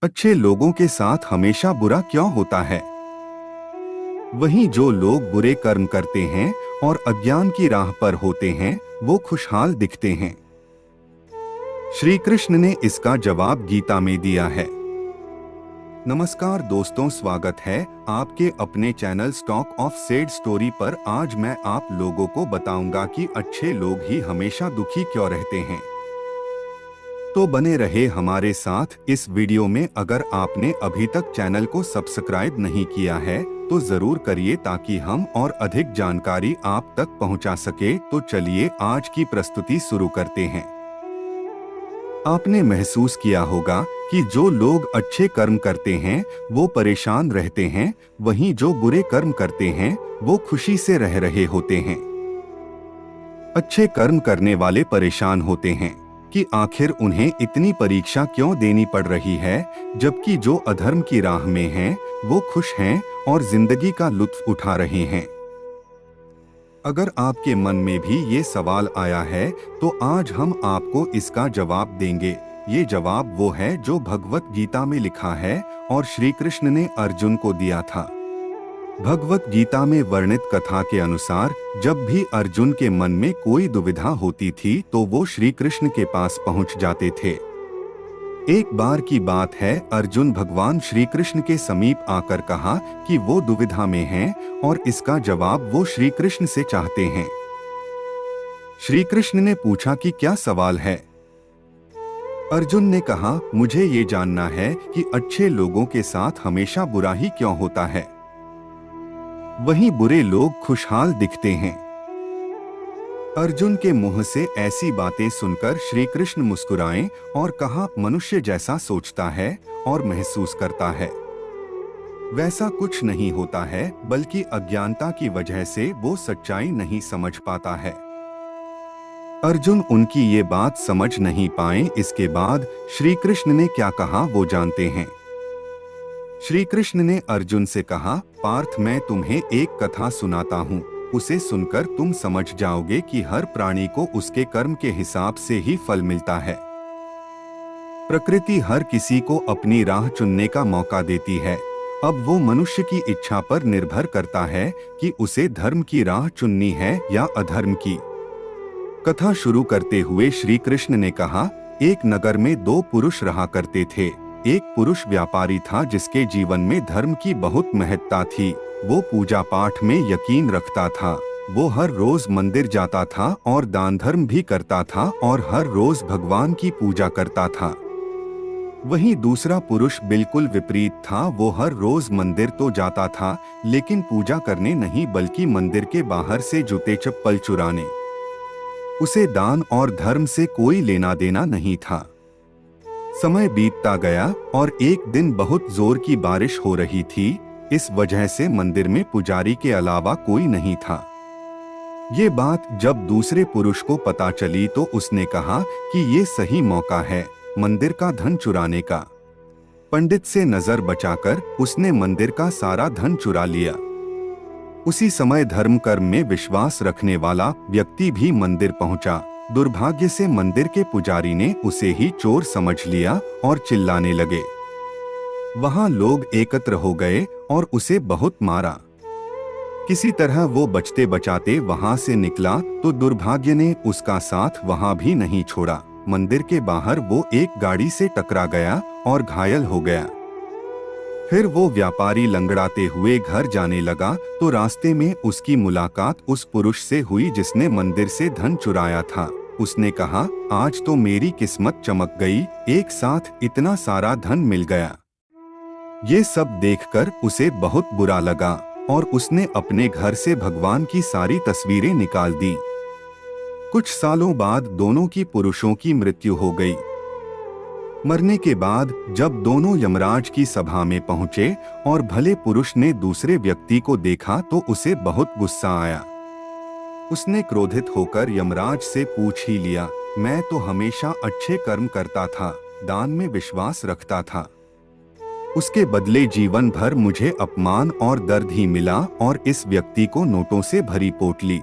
अच्छे लोगों के साथ हमेशा बुरा क्यों होता है? वहीं जो लोग बुरे कर्म करते हैं और अज्ञान की राह पर होते हैं, वो खुशहाल दिखते हैं। श्री कृष्ण ने इसका जवाब गीता में दिया है। नमस्कार दोस्तों, स्वागत है आपके अपने channel stock of said story पर। आज मैं आप लोगों को बताऊंगा कि अच्छे लोग ही हमेशा दुखी क्यों रहते हैं। तो बने रहे हमारे साथ इस वीडियो में। अगर आपने अभी तक चैनल को सब्सक्राइब नहीं किया है तो जरूर करिए ताकि हम और अधिक जानकारी आप तक पहुंचा सके। तो चलिए आज की प्रस्तुति शुरू करते हैं। आपने महसूस किया होगा कि जो लोग अच्छे कर्म करते हैं वो परेशान रहते हैं, वहीं जो बुरे कर्म करते हैं वो खुशी से रह रहे होते हैं। अच्छे कर्म करने वाले परेशान होते हैं कि आखिर उन्हें इतनी परीक्षा क्यों देनी पड़ रही है, जबकि जो अधर्म की राह में हैं वो खुश हैं और जिंदगी का लुत्फ उठा रहे हैं। अगर आपके मन में भी ये सवाल आया है तो आज हम आपको इसका जवाब देंगे। ये जवाब वो है जो भगवत गीता में लिखा है और श्री कृष्ण ने अर्जुन को दिया था। भगवत गीता में वर्णित कथा के अनुसार जब भी अर्जुन के मन में कोई दुविधा होती थी तो वो श्री कृष्ण के पास पहुंच जाते थे। एक बार की बात है, अर्जुन भगवान श्री कृष्ण के समीप आकर कहा कि वो दुविधा में हैं और इसका जवाब वो श्री कृष्ण से चाहते हैं। श्री कृष्ण ने पूछा कि क्या सवाल है। अर्जुन ने कहा, मुझे ये जानना है कि अच्छे लोगों के साथ हमेशा बुरा ही क्यों होता है, वहीं बुरे लोग खुशहाल दिखते हैं। अर्जुन के मुंह से ऐसी बातें सुनकर श्री कृष्ण मुस्कुराए और कहा, मनुष्य जैसा सोचता है और महसूस करता है वैसा कुछ नहीं होता है, बल्कि अज्ञानता की वजह से वो सच्चाई नहीं समझ पाता है। अर्जुन उनकी ये बात समझ नहीं पाए। इसके बाद श्री कृष्ण ने क्या कहा वो जानते हैं। श्री कृष्ण ने अर्जुन से कहा, पार्थ, मैं तुम्हें एक कथा सुनाता हूँ। उसे सुनकर तुम समझ जाओगे कि हर प्राणी को उसके कर्म के हिसाब से ही फल मिलता है। प्रकृति हर किसी को अपनी राह चुनने का मौका देती है। अब वो मनुष्य की इच्छा पर निर्भर करता है कि उसे धर्म की राह चुननी है या अधर्म की। कथा शुरू करते हुए श्री कृष्ण ने कहा, एक नगर में दो पुरुष रहा करते थे। एक पुरुष व्यापारी था जिसके जीवन में धर्म की बहुत महत्ता थी। वो पूजा पाठ में यकीन रखता था। वो हर रोज मंदिर जाता था और दान धर्म भी करता था और हर रोज भगवान की पूजा करता था। वहीं दूसरा पुरुष बिल्कुल विपरीत था। वो हर रोज मंदिर तो जाता था लेकिन पूजा करने नहीं, बल्कि मंदिर के बाहर से जूते चप्पल चुराने। उसे दान और धर्म से कोई लेना देना नहीं था। समय बीतता गया और एक दिन बहुत जोर की बारिश हो रही थी। इस वजह से मंदिर में पुजारी के अलावा कोई नहीं था। ये बात जब दूसरे पुरुष को पता चली तो उसने कहा कि ये सही मौका है मंदिर का धन चुराने का। पंडित से नजर बचाकर उसने मंदिर का सारा धन चुरा लिया। उसी समय धर्म कर्म में विश्वास रखने वाला व्यक्ति भी मंदिर पहुंचा। दुर्भाग्य से मंदिर के पुजारी ने उसे ही चोर समझ लिया और चिल्लाने लगे। वहां लोग एकत्र हो गए और उसे बहुत मारा। किसी तरह वो बचते बचाते वहां से निकला तो दुर्भाग्य ने उसका साथ वहां भी नहीं छोड़ा। मंदिर के बाहर वो एक गाड़ी से टकरा गया और घायल हो गया। फिर वो व्यापारी लंगड़ाते हुए घर जाने लगा तो रास्ते में उसकी मुलाकात उस पुरुष से हुई जिसने मंदिर से धन चुराया था। उसने कहा, आज तो मेरी किस्मत चमक गई, एक साथ इतना सारा धन मिल गया। ये सब देखकर उसे बहुत बुरा लगा और उसने अपने घर से भगवान की सारी तस्वीरें निकाल दी। कुछ सालों बाद दोनों की पुरुषों की मृत्यु हो गई। मरने के बाद जब दोनों यमराज की सभा में पहुंचे और भले पुरुष ने दूसरे व्यक्ति को देखा तो उसे बहुत गुस्सा आया। उसने क्रोधित होकर यमराज से पूछ ही लिया, मैं तो हमेशा अच्छे कर्म करता था, दान में विश्वास रखता था। उसके बदले जीवन भर मुझे अपमान और दर्द ही मिला और इस व्यक्ति को नोटों से भरी पोटली।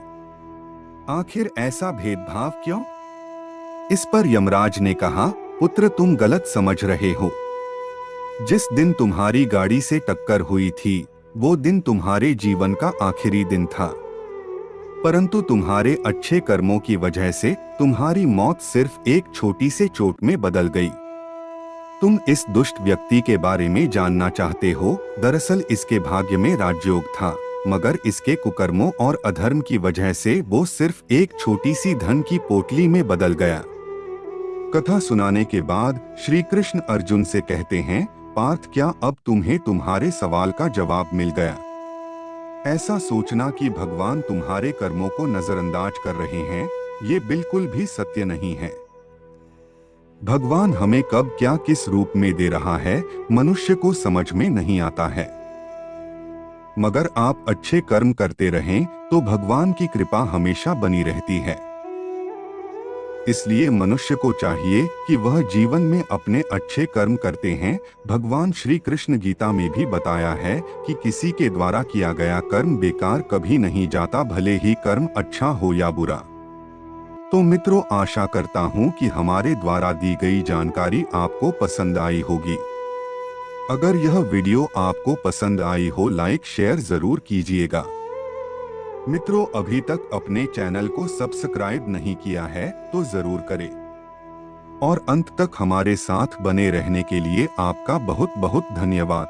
आखिर ऐसा भेदभाव क्यों? इस पर यमराज ने कहा, पुत्र, तुम गलत समझ रहे हो। जिस दिन तुम्हारी गाड़ी से टक्कर हुई थी वो दिन तुम्हारे जीवन का आखिरी दिन था, परंतु तुम्हारे अच्छे कर्मों की वजह से तुम्हारी मौत सिर्फ एक छोटी से चोट में बदल गई। तुम इस दुष्ट व्यक्ति के बारे में जानना चाहते हो। दरअसल इसके भाग्य में राजयोग था, मगर इसके कुकर्मों और अधर्म की वजह से वो सिर्फ एक छोटी सी धन की पोटली में बदल गया। कथा सुनाने के बाद श्री कृष्ण अर्जुन से कहते हैं, पार्थ, क्या अब तुम्हें तुम्हारे सवाल का जवाब मिल गया? ऐसा सोचना कि भगवान तुम्हारे कर्मों को नजरअंदाज कर रहे हैं, ये बिल्कुल भी सत्य नहीं है। भगवान हमें कब क्या किस रूप में दे रहा है मनुष्य को समझ में नहीं आता है, मगर आप अच्छे कर्म करते रहें तो भगवान की कृपा हमेशा बनी रहती है। इसलिए मनुष्य को चाहिए कि वह जीवन में अपने अच्छे कर्म करते हैं। भगवान श्री कृष्ण गीता में भी बताया है कि किसी के द्वारा किया गया कर्म बेकार कभी नहीं जाता, भले ही कर्म अच्छा हो या बुरा। तो मित्रों, आशा करता हूँ कि हमारे द्वारा दी गई जानकारी आपको पसंद आई होगी। अगर यह वीडियो आपको पसंद आई हो लाइक शेयर जरूर कीजिएगा। मित्रों, अभी तक अपने चैनल को सब्सक्राइब नहीं किया है तो जरूर करें और अंत तक हमारे साथ बने रहने के लिए आपका बहुत बहुत धन्यवाद।